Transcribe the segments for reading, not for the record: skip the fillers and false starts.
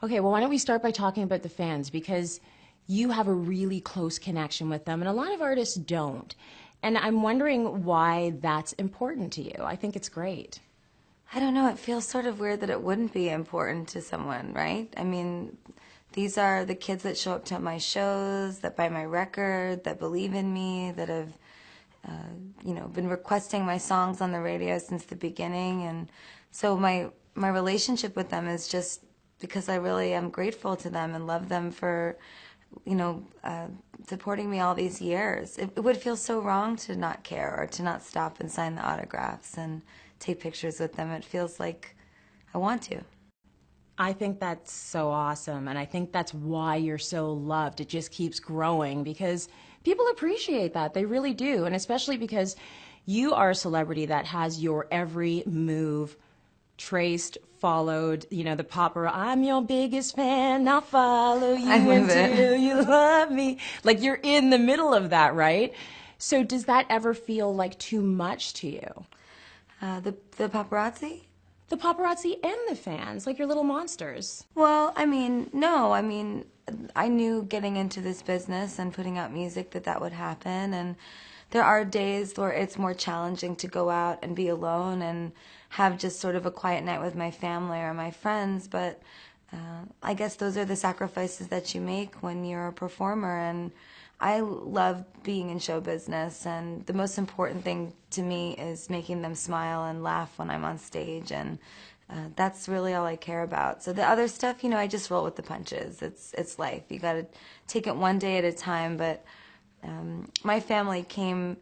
Okay, well, why don't we start by talking about the fans because you have a really close connection with them, and a lot of artists don't. And I'm wondering why that's important to you. I think it's great. I don't know, it feels sort of weird that it wouldn't be important to someone, right? I mean, these are the kids that show up to my shows, that buy my record, that believe in me, that have, been requesting my songs on the radio since the beginning. And so my relationship with them is just because I really am grateful to them and love them for, supporting me all these years. It would feel so wrong to not care or to not stop and sign the autographs and take pictures with them. It feels like I want to. I think that's so awesome, and I think that's why you're so loved. It just keeps growing because people appreciate that. They really do, and especially because you are a celebrity that has your every move traced, followed, the popper, I'm your biggest fan, I'll follow I you love it. until you love me. Like you're in the middle of that, right? So does that ever feel like too much to you? The paparazzi? The paparazzi and the fans, like your little monsters. Well, I mean, no. I mean, I knew getting into this business and putting out music that would happen. And there are days where it's more challenging to go out and be alone and have just sort of a quiet night with my family or my friends. But I guess those are the sacrifices that you make when you're a performer. And I love being in show business, and the most important thing to me is making them smile and laugh when I'm on stage, and that's really all I care about. So the other stuff, I just roll with the punches. It's life. You got to take it one day at a time. But my family came,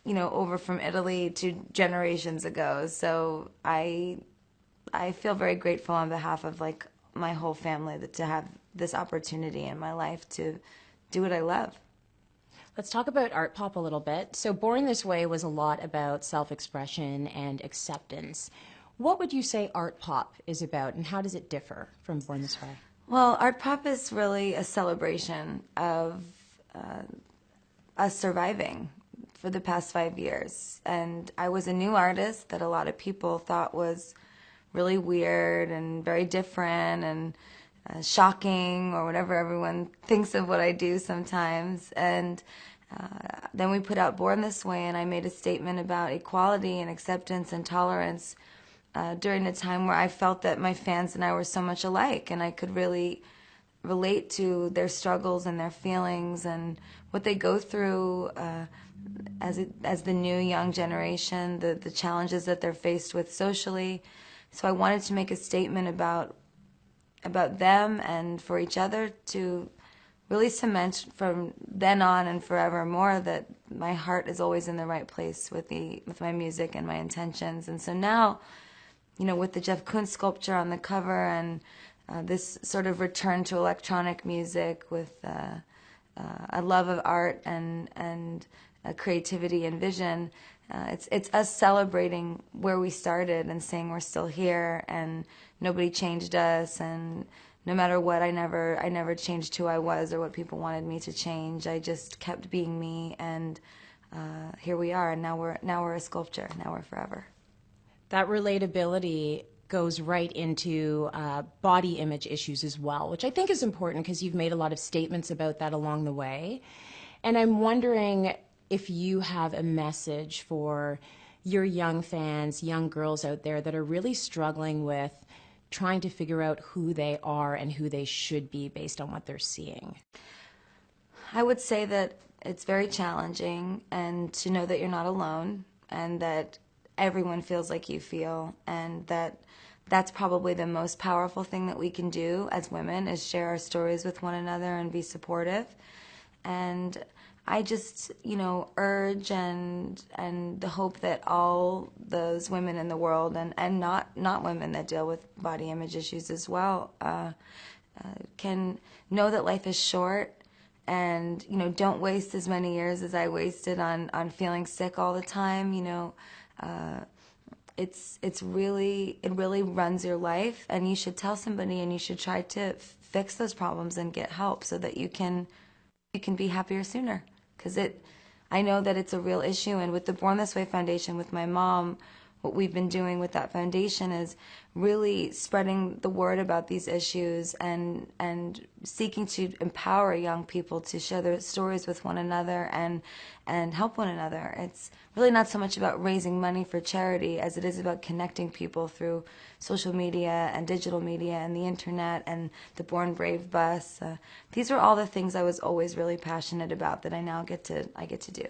over from Italy 2 generations ago, so I feel very grateful on behalf of like my whole family to have this opportunity in my life to do what I love. Let's talk about art pop a little bit. So, Born This Way was a lot about self expression and acceptance. What would you say art pop is about, and how does it differ from Born This Way? Well, art pop is really a celebration of us surviving for the past 5 years. And I was a new artist that a lot of people thought was really weird and very different and shocking or whatever everyone thinks of what I do sometimes. And then we put out Born This Way, and I made a statement about equality and acceptance and tolerance during a time where I felt that my fans and I were so much alike, and I could really relate to their struggles and their feelings and what they go through as the new young generation, the challenges that they're faced with socially. So I wanted to make a statement about them and for each other to really cement from then on and forevermore that my heart is always in the right place with my music and my intentions. And so now, with the Jeff Koons sculpture on the cover and this sort of return to electronic music with a love of art and creativity and vision, it's us celebrating where we started and saying we're still here and nobody changed us, and no matter what, I never changed who I was or what people wanted me to change. I just kept being me, and here we are. And now we're a sculpture. Now we're forever. That relatability goes right into body image issues as well, which I think is important because you've made a lot of statements about that along the way. And I'm wondering if you have a message for your young fans, young girls out there that are really struggling with trying to figure out who they are and who they should be based on what they're seeing. I would say that it's very challenging, and to know that you're not alone and that everyone feels like you feel, and that's probably the most powerful thing that we can do as women is share our stories with one another and be supportive. And I just, urge and the hope that all those women in the world and not women that deal with body image issues as well can know that life is short, and don't waste as many years as I wasted on feeling sick all the time. It really runs your life, and you should tell somebody, and you should try to fix those problems and get help so that you can be happier sooner. Because I know that it's a real issue, and with the Born This Way Foundation, with my mom, what we've been doing with that foundation is really spreading the word about these issues and seeking to empower young people to share their stories with one another and help one another. It's really not so much about raising money for charity as it is about connecting people through social media and digital media and the internet and the Born Brave bus. These are all the things I was always really passionate about that I get to do.